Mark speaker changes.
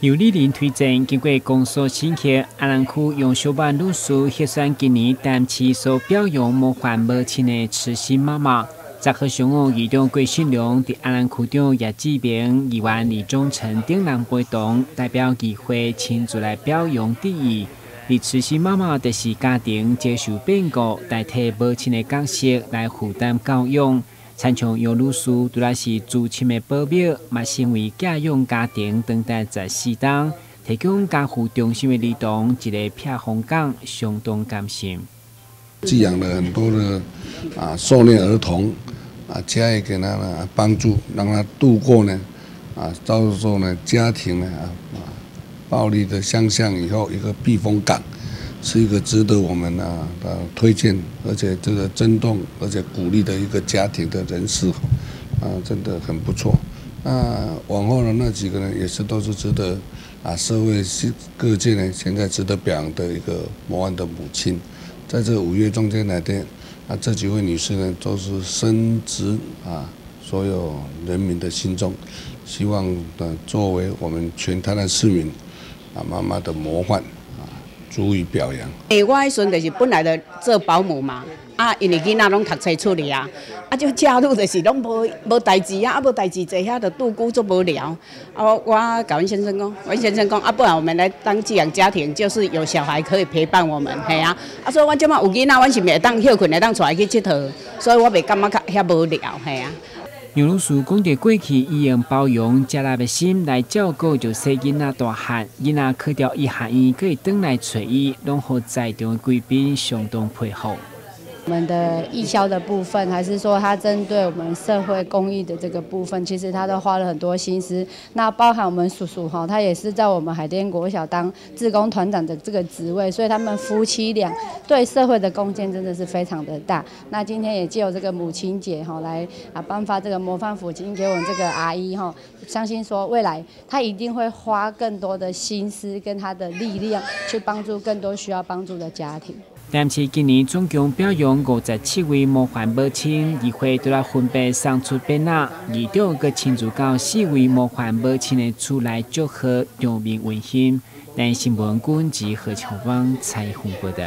Speaker 1: 由李林推荐，经过公所审核，阿兰区用小班律师核选今年担起所表扬模范母亲的慈心妈妈。10号上午，议长郭信良伫阿兰区长也指明，议员李忠诚等人陪同，代表议会亲自来表扬致意。而慈心妈妈就是家庭接受变故，代替母亲的角色来负担教养。参像杨律师，除了是至亲的保镖，嘛成为寄养家庭长达14天，提供家父中心的儿童一个避风港，相当甘心。
Speaker 2: 寄养了很多的受虐儿童加以给他帮助，让他度过呢遭受呢家庭呢暴力的相向以后一个避风港。是一个值得我们推荐，而且这个震动，而且鼓励的一个家庭的人士，真的很不错。往后的那几个呢，也是都是值得社会各界呢现在值得表扬的一个模范的母亲。在这5月中间来的，这几位女士呢，都是深植所有人民的心中，希望作为我们全台的市民妈妈的模范。足以表扬。
Speaker 3: 我迄阵就是本来就做保姆嘛，因为囡仔拢读册出去就假日就是拢无代志无代志坐遐就度孤足无聊。我甲阮先生讲，不然我们来当寄养家庭，就是有小孩可以陪伴我们，嘿所以阮即马有囡仔，阮是袂当休困，会当带来去佚佗，所以我袂感觉遐无聊，嘿
Speaker 1: 杨律师讲到过去，伊用包容接纳的心来照顾就小囡仔大汉，囡仔去掉伊下院，可以转来找伊，拢互在场的贵宾相当配合。
Speaker 4: 我们的义消的部分，还是说他针对我们社会公益的这个部分，其实他都花了很多心思。那包含我们叔叔他也是在我们海淀国小当志工团长的这个职位，所以他们夫妻俩对社会的贡献真的是非常的大。那今天也借由这个母亲节来颁发这个模范抚金给我们这个阿姨相信说未来她一定会花更多的心思跟她的力量去帮助更多需要帮助的家庭。
Speaker 1: 但是今年总共表扬57位模范母亲，议会都来分别送出匾额，议长阁亲自到4位模范母亲的厝来祝贺，表明温馨。但新闻军及何强芳采访报道。